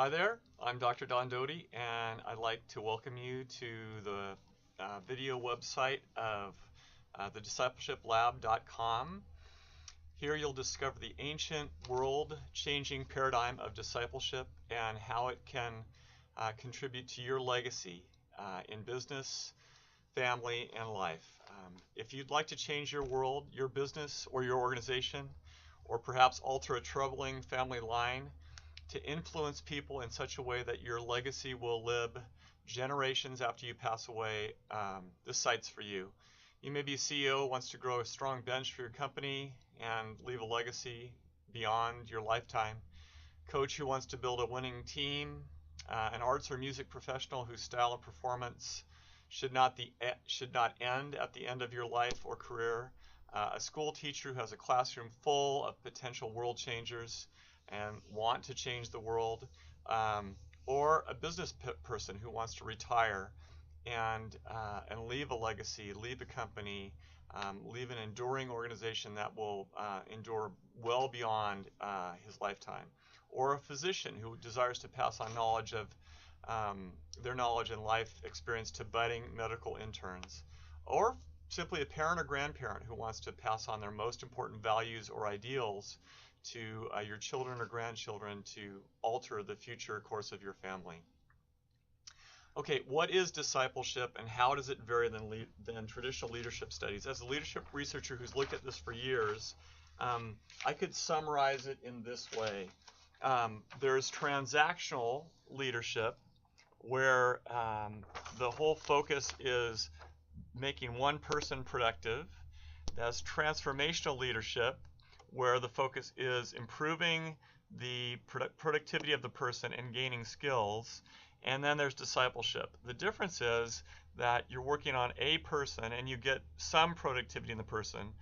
Hi there, I'm Dr. Don Doty, and I'd like to welcome you to the video website of the discipleshiplab.com. Here you'll discover the ancient world-changing paradigm of discipleship and how it can contribute to your legacy in business, family, and life. If you'd like to change your world, your business, or your organization, or perhaps alter a troubling family line, to influence people in such a way that your legacy will live generations after you pass away, this site's for you. You may be a CEO who wants to grow a strong bench for your company and leave a legacy beyond your lifetime. Coach who wants to build a winning team, an arts or music professional whose style and performance should not end at the end of your life or career. A school teacher who has a classroom full of potential world changers and want to change the world, or a business person who wants to retire and leave a legacy, leave a company, leave an enduring organization that will endure well beyond his lifetime, or a physician who desires to pass on knowledge of their knowledge and life experience to budding medical interns, or simply a parent or grandparent who wants to pass on their most important values or ideals to your children or grandchildren to alter the future course of your family. Okay, what is discipleship and how does it vary than traditional leadership studies? As a leadership researcher who's looked at this for years, I could summarize it in this way. There's transactional leadership where the whole focus is making one person productive. That's transformational leadership, where the focus is improving the productivity of the person and gaining skills. And then there's discipleship. The difference is that you're working on a person and you get some productivity in the person,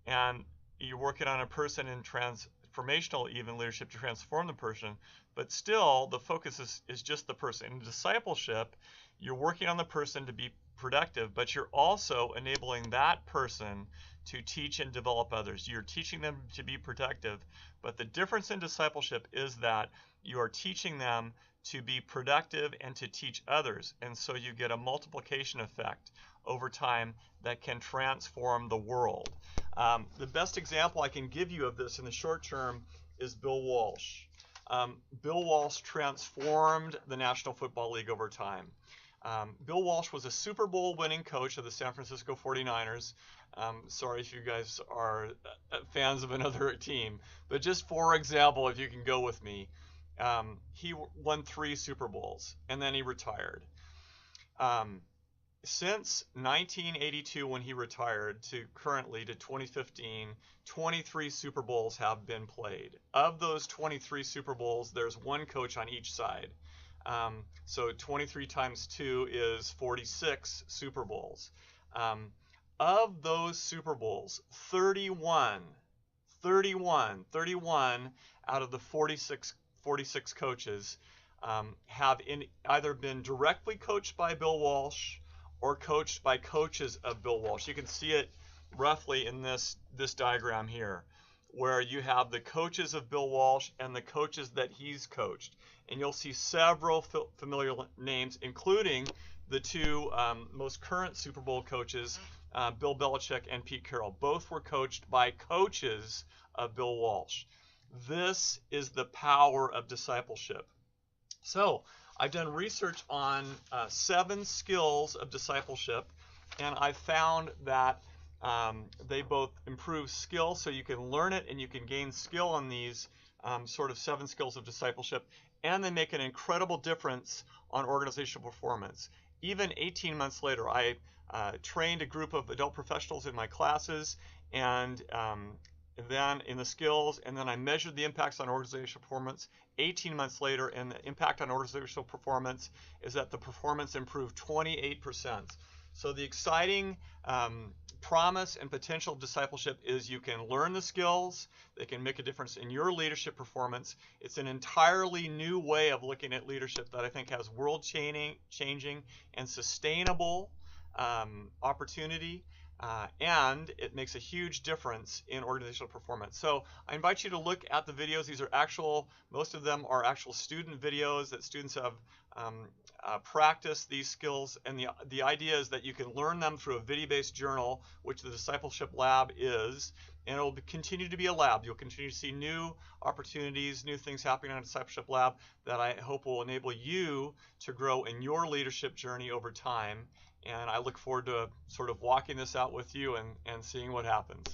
and you're working on a person in transformational even leadership to transform the person, but still the focus is just the person. In discipleship, you're working on the person to be productive, but you're also enabling that person to teach and develop others. You're teaching them to be productive, but the difference in discipleship is that you are teaching them to be productive and to teach others, and so you get a multiplication effect over time that can transform the world. The best example I can give you of this in the short term is Bill Walsh. Bill Walsh transformed the National Football League over time. Bill Walsh was a Super Bowl winning coach of the San Francisco 49ers. Sorry if you guys are fans of another team, but just for example, if you can go with me, he won 3 Super Bowls and then he retired. Since 1982, when he retired, to currently to 2015, 23 Super Bowls have been played. Of those 23 Super Bowls, there's one coach on each side. So 23 times 2 is 46 Super Bowls. Of those Super Bowls, 31 out of the 46 coaches have either been directly coached by Bill Walsh or coached by coaches of Bill Walsh. You can see it roughly in this diagram here, where you have the coaches of Bill Walsh and the coaches that he's coached. And you'll see several familiar names, including the 2 most current Super Bowl coaches, Bill Belichick and Pete Carroll. Both were coached by coaches of Bill Walsh. This is the power of discipleship. So I've done research on 7 skills of discipleship, and I found that they both improve skill, so you can learn it and you can gain skill on these sort of 7 skills of discipleship, and they make an incredible difference on organizational performance. Even 18 months later, I trained a group of adult professionals in my classes, and then in the skills, and then I measured the impacts on organizational performance 18 months later, and the impact on organizational performance is that the performance improved 28%. So the exciting promise and potential of discipleship is you can learn the skills, they can make a difference in your leadership performance. It's an entirely new way of looking at leadership that I think has world changing and sustainable opportunity and it makes a huge difference in organizational performance. So I invite you to look at the videos. These are most of them are actual student videos that students have practiced these skills, and the idea is that you can learn them through a video-based journal, which the Discipleship Lab is, and it will continue to be a lab. You'll continue to see new opportunities, new things happening on Discipleship Lab that I hope will enable you to grow in your leadership journey over time. And I look forward to sort of walking this out with you and seeing what happens.